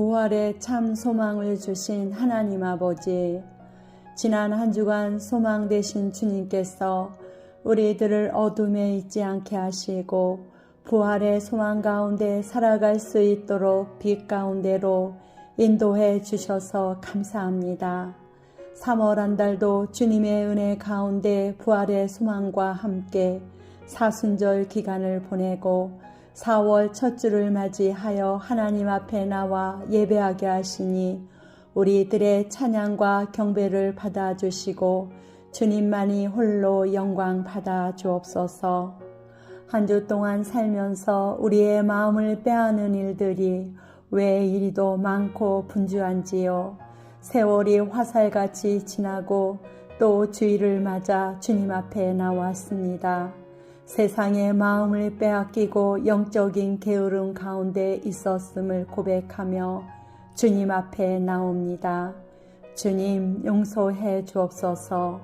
부활의 참 소망을 주신 하나님 아버지, 지난 한 주간 소망 되신 주님께서 우리들을 어둠에 있지 않게 하시고 부활의 소망 가운데 살아갈 수 있도록 빛 가운데로 인도해 주셔서 감사합니다. 3월 한 달도 주님의 은혜 가운데 부활의 소망과 함께 사순절 기간을 보내고 4월 첫 주를 맞이하여 하나님 앞에 나와 예배하게 하시니 우리들의 찬양과 경배를 받아주시고 주님만이 홀로 영광 받아 주옵소서. 한 주 동안 살면서 우리의 마음을 빼앗는 일들이 왜 이리도 많고 분주한지요. 세월이 화살같이 지나고 또 주일을 맞아 주님 앞에 나왔습니다. 세상의 마음을 빼앗기고 영적인 게으름 가운데 있었음을 고백하며 주님 앞에 나옵니다. 주님 용서해 주옵소서.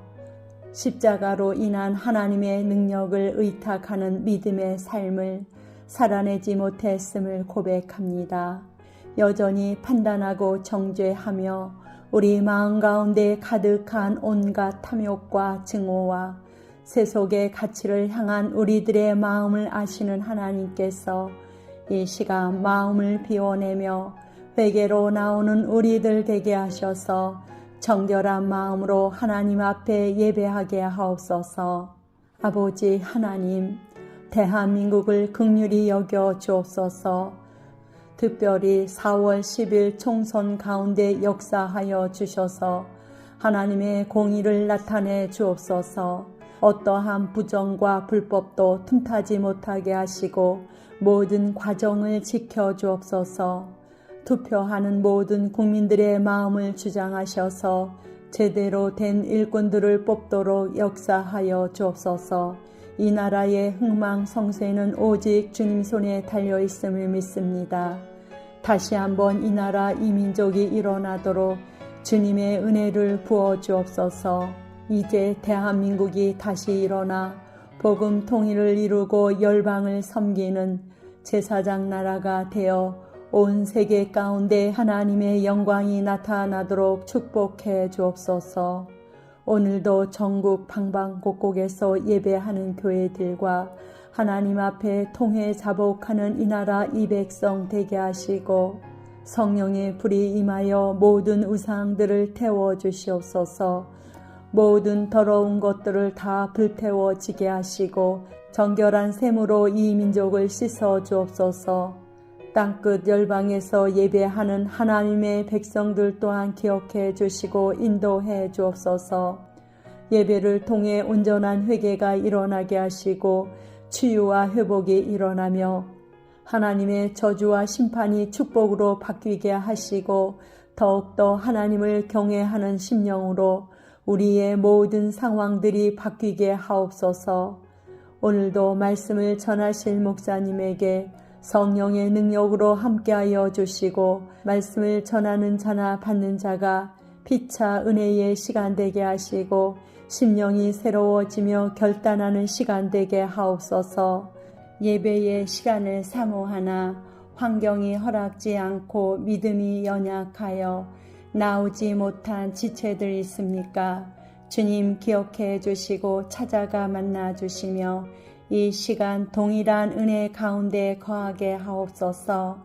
십자가로 인한 하나님의 능력을 의탁하는 믿음의 삶을 살아내지 못했음을 고백합니다. 여전히 판단하고 정죄하며 우리 마음 가운데 가득한 온갖 탐욕과 증오와 세속의 가치를 향한 우리들의 마음을 아시는 하나님께서 이 시간 마음을 비워내며 회개로 나오는 우리들 되게 하셔서 정결한 마음으로 하나님 앞에 예배하게 하옵소서. 아버지 하나님, 대한민국을 긍휼히 여겨 주옵소서. 특별히 4월 10일 총선 가운데 역사하여 주셔서 하나님의 공의를 나타내 주옵소서. 어떠한 부정과 불법도 틈타지 못하게 하시고 모든 과정을 지켜 주옵소서. 투표하는 모든 국민들의 마음을 주장하셔서 제대로 된 일꾼들을 뽑도록 역사하여 주옵소서. 이 나라의 흥망성쇠는 오직 주님 손에 달려있음을 믿습니다. 다시 한번 이 나라 이 민족이 일어나도록 주님의 은혜를 부어 주옵소서. 이제 대한민국이 다시 일어나 복음 통일을 이루고 열방을 섬기는 제사장 나라가 되어 온 세계 가운데 하나님의 영광이 나타나도록 축복해 주옵소서. 오늘도 전국 방방곡곡에서 예배하는 교회들과 하나님 앞에 통회 자복하는 이 나라 이 백성 되게 하시고 성령의 불이 임하여 모든 우상들을 태워 주시옵소서. 모든 더러운 것들을 다 불태워지게 하시고 정결한 샘으로 이 민족을 씻어 주옵소서. 땅끝 열방에서 예배하는 하나님의 백성들 또한 기억해 주시고 인도해 주옵소서. 예배를 통해 온전한 회개가 일어나게 하시고 치유와 회복이 일어나며 하나님의 저주와 심판이 축복으로 바뀌게 하시고 더욱더 하나님을 경외하는 심령으로 우리의 모든 상황들이 바뀌게 하옵소서. 오늘도 말씀을 전하실 목사님에게 성령의 능력으로 함께하여 주시고 말씀을 전하는 자나 받는 자가 피차 은혜의 시간 되게 하시고 심령이 새로워지며 결단하는 시간 되게 하옵소서. 예배의 시간을 사모하나 환경이 허락지 않고 믿음이 연약하여 나오지 못한 지체들 있습니까? 주님 기억해 주시고 찾아가 만나 주시며 이 시간 동일한 은혜 가운데 거하게 하옵소서.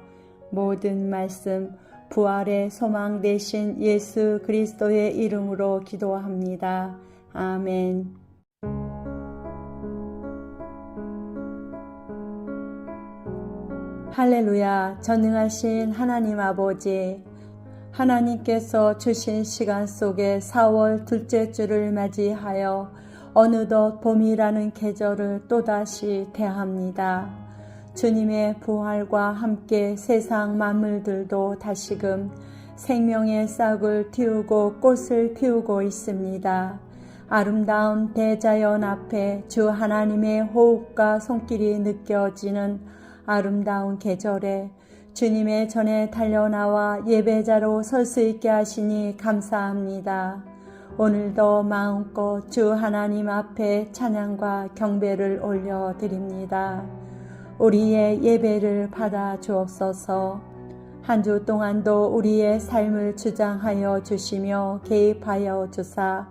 모든 말씀 부활의 소망 되신 예수 그리스도의 이름으로 기도합니다. 아멘. 할렐루야. 전능하신 하나님 아버지, 하나님께서 주신 시간 속에 4월 둘째 주를 맞이하여 어느덧 봄이라는 계절을 또다시 대합니다. 주님의 부활과 함께 세상 만물들도 다시금 생명의 싹을 틔우고 꽃을 피우고 있습니다. 아름다운 대자연 앞에 주 하나님의 호흡과 손길이 느껴지는 아름다운 계절에 주님의 전에 달려나와 예배자로 설 수 있게 하시니 감사합니다. 오늘도 마음껏 주 하나님 앞에 찬양과 경배를 올려드립니다. 우리의 예배를 받아 주옵소서. 한 주 동안도 우리의 삶을 주장하여 주시며 개입하여 주사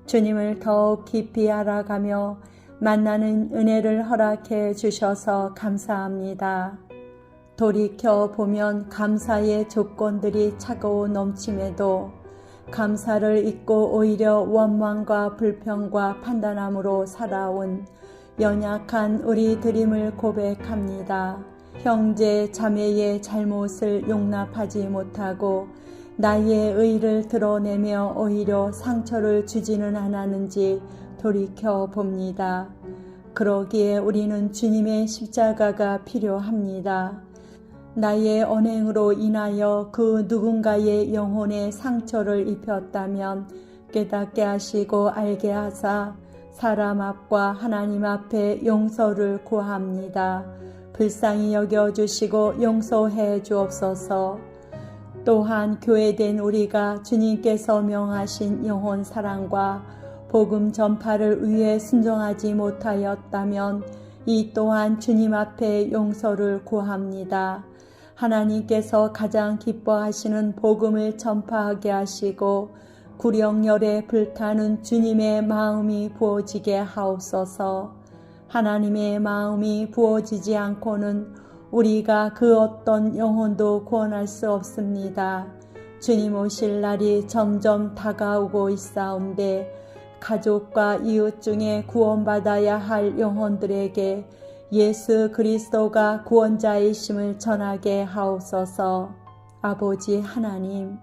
주님을 더욱 깊이 알아가며 만나는 은혜를 허락해 주셔서 감사합니다. 돌이켜보면 감사의 조건들이 차가워 넘침에도 감사를 잊고 오히려 원망과 불평과 판단함으로 살아온 연약한 우리들임을 고백합니다. 형제 자매의 잘못을 용납하지 못하고 나의 의를 드러내며 오히려 상처를 주지는 않았는지 돌이켜봅니다. 그러기에 우리는 주님의 십자가가 필요합니다. 나의 언행으로 인하여 그 누군가의 영혼에 상처를 입혔다면 깨닫게 하시고 알게 하사 사람 앞과 하나님 앞에 용서를 구합니다. 불쌍히 여겨주시고 용서해 주옵소서. 또한 교회된 우리가 주님께서 명하신 영혼 사랑과 복음 전파를 위해 순종하지 못하였다면 이 또한 주님 앞에 용서를 구합니다. 하나님께서 가장 기뻐하시는 복음을 전파하게 하시고 구령열에 불타는 주님의 마음이 부어지게 하옵소서. 하나님의 마음이 부어지지 않고는 우리가 그 어떤 영혼도 구원할 수 없습니다. 주님 오실 날이 점점 다가오고 있사온데 가족과 이웃 중에 구원받아야 할 영혼들에게 예수 그리스도가 구원자이심을 전하게 하옵소서. 아버지 하나님,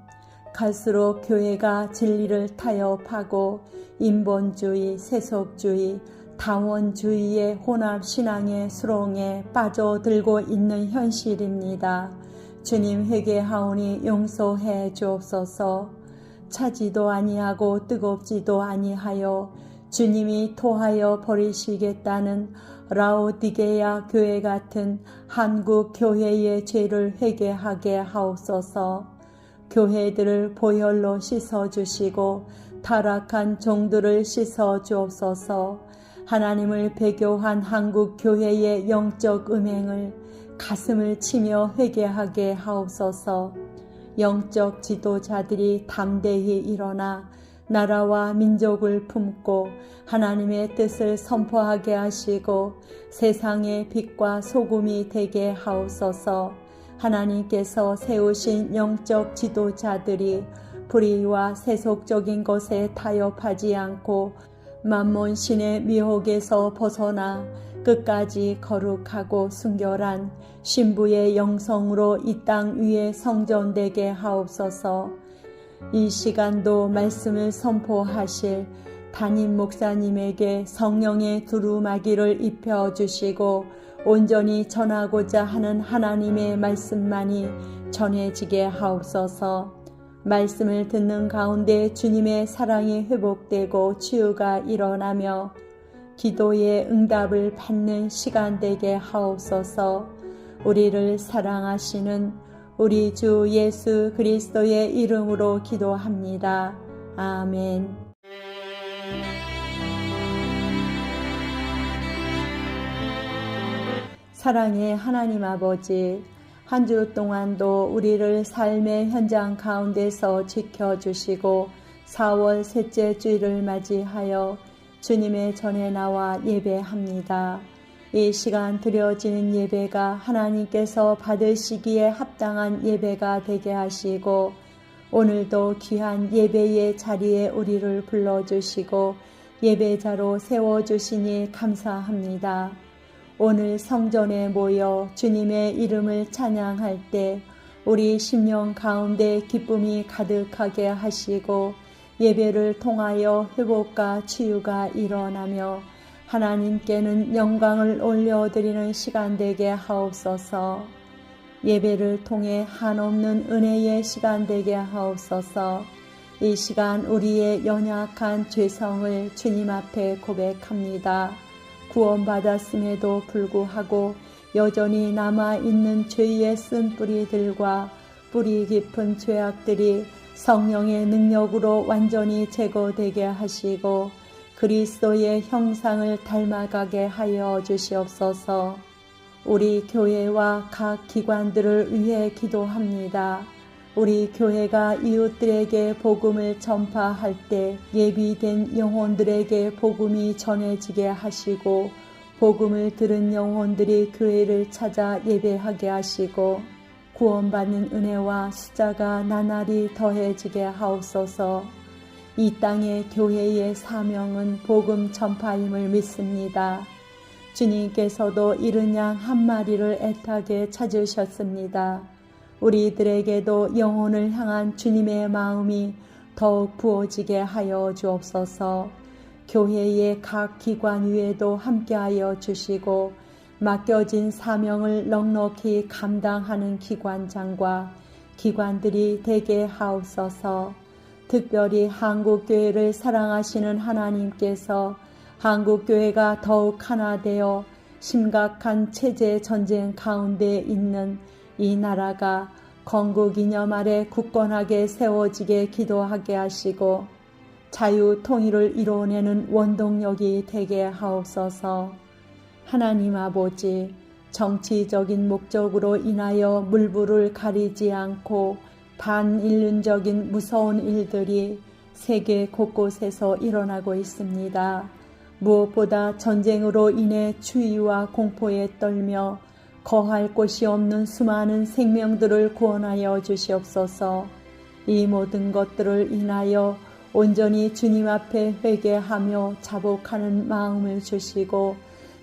갈수록 교회가 진리를 타협하고 인본주의, 세속주의, 다원주의의 혼합신앙의 수렁에 빠져들고 있는 현실입니다. 주님 회개하오니 용서해 주옵소서. 차지도 아니하고 뜨겁지도 아니하여 주님이 토하여 버리시겠다는 라오디게야 교회 같은 한국 교회의 죄를 회개하게 하옵소서. 교회들을 보혈로 씻어주시고 타락한 종들을 씻어주옵소서. 하나님을 배교한 한국 교회의 영적 음행을 가슴을 치며 회개하게 하옵소서. 영적 지도자들이 담대히 일어나 나라와 민족을 품고 하나님의 뜻을 선포하게 하시고 세상의 빛과 소금이 되게 하옵소서. 하나님께서 세우신 영적 지도자들이 불의와 세속적인 것에 타협하지 않고 만몬 신의 미혹에서 벗어나 끝까지 거룩하고 순결한 신부의 영성으로 이 땅 위에 성전되게 하옵소서. 이 시간도 말씀을 선포하실 담임 목사님에게 성령의 두루마기를 입혀주시고 온전히 전하고자 하는 하나님의 말씀만이 전해지게 하옵소서. 말씀을 듣는 가운데 주님의 사랑이 회복되고 치유가 일어나며 기도의 응답을 받는 시간 되게 하옵소서. 우리를 사랑하시는 우리 주 예수 그리스도의 이름으로 기도합니다. 아멘. 사랑의 하나님 아버지, 한 주 동안도 우리를 삶의 현장 가운데서 지켜주시고 4월 셋째 주일을 맞이하여 주님의 전에 나와 예배합니다. 이 시간 드려지는 예배가 하나님께서 받으시기에 합당한 예배가 되게 하시고 오늘도 귀한 예배의 자리에 우리를 불러주시고 예배자로 세워주시니 감사합니다. 오늘 성전에 모여 주님의 이름을 찬양할 때 우리 심령 가운데 기쁨이 가득하게 하시고 예배를 통하여 회복과 치유가 일어나며 하나님께는 영광을 올려드리는 시간 되게 하옵소서. 예배를 통해 한없는 은혜의 시간 되게 하옵소서. 이 시간 우리의 연약한 죄성을 주님 앞에 고백합니다. 구원받았음에도 불구하고 여전히 남아있는 죄의 쓴뿌리들과 뿌리 깊은 죄악들이 성령의 능력으로 완전히 제거되게 하시고 그리스도의 형상을 닮아가게 하여 주시옵소서. 우리 교회와 각 기관들을 위해 기도합니다. 우리 교회가 이웃들에게 복음을 전파할 때 예비된 영혼들에게 복음이 전해지게 하시고 복음을 들은 영혼들이 교회를 찾아 예배하게 하시고 구원받는 은혜와 숫자가 나날이 더해지게 하옵소서. 이 땅의 교회의 사명은 복음 전파임을 믿습니다. 주님께서도 이른 양 한 마리를 애타게 찾으셨습니다. 우리들에게도 영혼을 향한 주님의 마음이 더욱 부어지게 하여 주옵소서. 교회의 각 기관 위에도 함께하여 주시고 맡겨진 사명을 넉넉히 감당하는 기관장과 기관들이 되게 하옵소서. 특별히 한국교회를 사랑하시는 하나님께서 한국교회가 더욱 하나 되어 심각한 체제 전쟁 가운데 있는 이 나라가 건국이념 아래 굳건하게 세워지게 기도하게 하시고 자유 통일을 이뤄내는 원동력이 되게 하옵소서. 하나님 아버지, 정치적인 목적으로 인하여 물불을 가리지 않고 반인륜적인 무서운 일들이 세계 곳곳에서 일어나고 있습니다. 무엇보다 전쟁으로 인해 추위와 공포에 떨며 거할 곳이 없는 수많은 생명들을 구원하여 주시옵소서. 이 모든 것들을 인하여 온전히 주님 앞에 회개하며 자복하는 마음을 주시고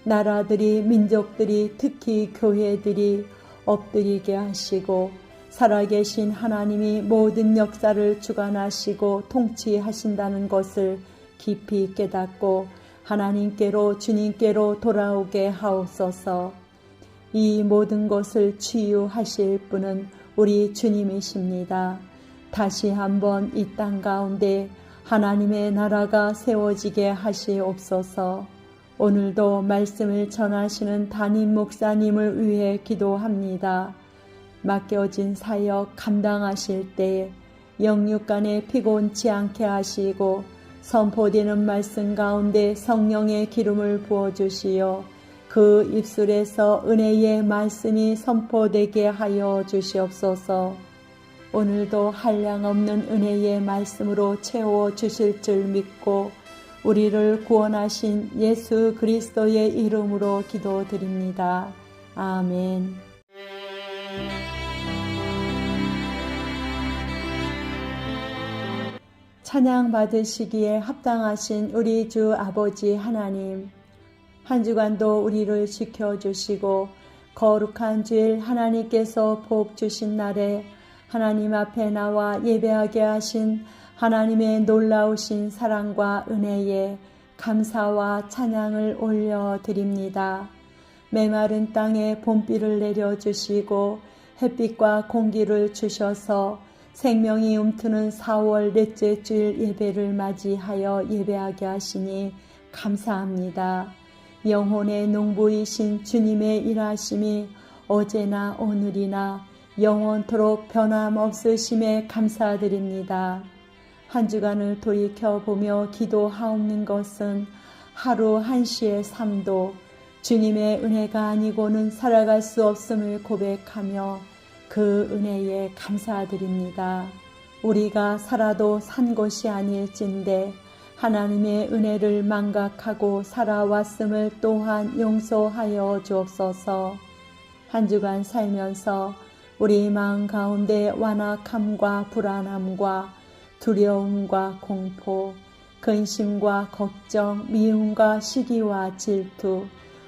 나라들이 민족들이 특히 교회들이 엎드리게 하시고 살아계신 하나님이 모든 역사를 주관하시고 통치하신다는 것을 깊이 깨닫고 하나님께로 주님께로 돌아오게 하옵소서. 이 모든 것을 치유하실 분은 우리 주님이십니다. 다시 한번 이 땅 가운데 하나님의 나라가 세워지게 하시옵소서. 오늘도 말씀을 전하시는 담임 목사님을 위해 기도합니다. 맡겨진 사역 감당하실 때에 영육간에 피곤치 않게 하시고 선포되는 말씀 가운데 성령의 기름을 부어주시어 그 입술에서 은혜의 말씀이 선포되게 하여 주시옵소서. 오늘도 한량없는 은혜의 말씀으로 채워주실 줄 믿고 우리를 구원하신 예수 그리스도의 이름으로 기도드립니다. 아멘. 찬양 받으시기에 합당하신 우리 주 아버지 하나님, 한 주간도 우리를 지켜주시고 거룩한 주일 하나님께서 복 주신 날에 하나님 앞에 나와 예배하게 하신 하나님의 놀라우신 사랑과 은혜에 감사와 찬양을 올려드립니다. 메마른 땅에 봄비를 내려주시고 햇빛과 공기를 주셔서 생명이 움트는 4월 넷째 주일 예배를 맞이하여 예배하게 하시니 감사합니다. 영혼의 농부이신 주님의 일하심이 어제나 오늘이나 영원토록 변함없으심에 감사드립니다. 한 주간을 돌이켜보며 기도하옵는 것은 하루 한시의 삶도 주님의 은혜가 아니고는 살아갈 수 없음을 고백하며 그 은혜에 감사드립니다. 우리가 살아도 산 것이 아닐진데 하나님의 은혜를 망각하고 살아왔음을 또한 용서하여 주옵소서. 한 주간 살면서 우리 마음 가운데 완악함과 불안함과 두려움과 공포, 근심과 걱정, 미움과 시기와 질투,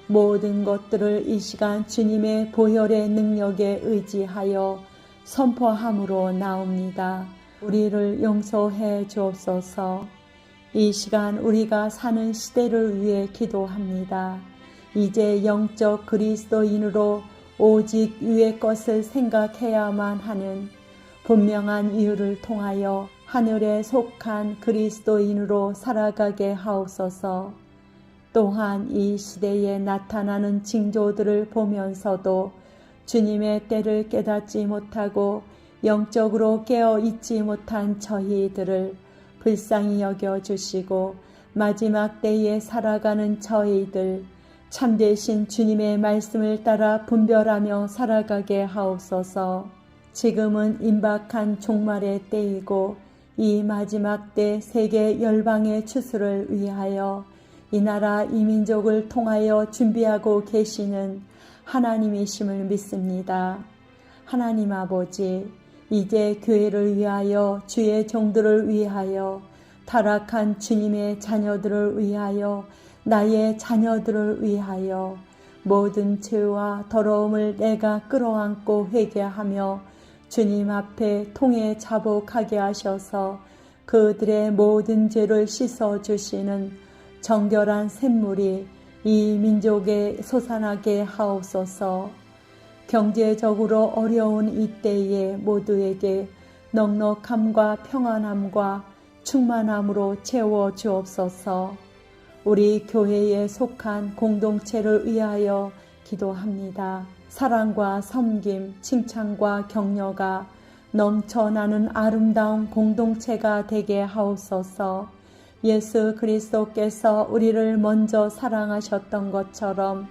모든 것들을 이 시간 주님의 보혈의 능력에 의지하여 선포함으로 나옵니다. 우리를 용서해 주옵소서. 이 시간 우리가 사는 시대를 위해 기도합니다. 이제 영적 그리스도인으로 오직 위의 것을 생각해야만 하는 분명한 이유를 통하여 하늘에 속한 그리스도인으로 살아가게 하옵소서. 또한 이 시대에 나타나는 징조들을 보면서도 주님의 때를 깨닫지 못하고 영적으로 깨어 있지 못한 저희들을 불쌍히 여겨주시고 마지막 때에 살아가는 저희들, 참되신 주님의 말씀을 따라 분별하며 살아가게 하옵소서. 지금은 임박한 종말의 때이고 이 마지막 때 세계 열방의 추수를 위하여 이 나라 이 민족을 통하여 준비하고 계시는 하나님이심을 믿습니다. 하나님 아버지, 이제 교회를 위하여 주의 종들을 위하여 타락한 주님의 자녀들을 위하여 나의 자녀들을 위하여 모든 죄와 더러움을 내가 끌어안고 회개하며 주님 앞에 통해 자복하게 하셔서 그들의 모든 죄를 씻어주시는 정결한 샘물이 이 민족에 솟아나게 하옵소서. 경제적으로 어려운 이때에 모두에게 넉넉함과 평안함과 충만함으로 채워 주옵소서. 우리 교회에 속한 공동체를 위하여 기도합니다. 사랑과 섬김, 칭찬과 격려가 넘쳐나는 아름다운 공동체가 되게 하옵소서. 예수 그리스도께서 우리를 먼저 사랑하셨던 것처럼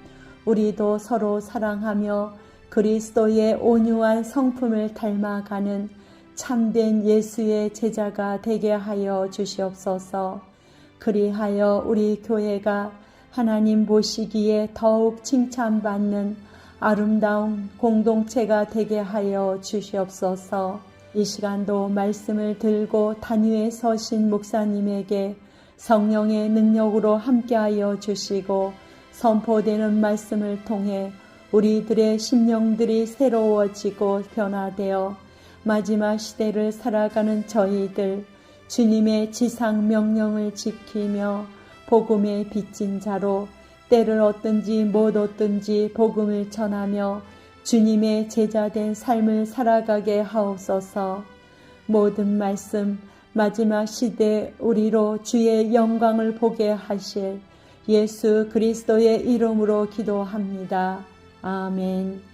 우리도 서로 사랑하며 그리스도의 온유한 성품을 닮아가는 참된 예수의 제자가 되게 하여 주시옵소서. 그리하여 우리 교회가 하나님 보시기에 더욱 칭찬받는 아름다운 공동체가 되게 하여 주시옵소서. 이 시간도 말씀을 들고 단위에 서신 목사님에게 성령의 능력으로 함께하여 주시고 선포되는 말씀을 통해 우리들의 심령들이 새로워지고 변화되어 마지막 시대를 살아가는 저희들 주님의 지상 명령을 지키며 복음의 빚진 자로 때를 얻든지 못 얻든지 복음을 전하며 주님의 제자된 삶을 살아가게 하옵소서. 모든 말씀 마지막 시대 우리로 주의 영광을 보게 하실 예수 그리스도의 이름으로 기도합니다. 아멘.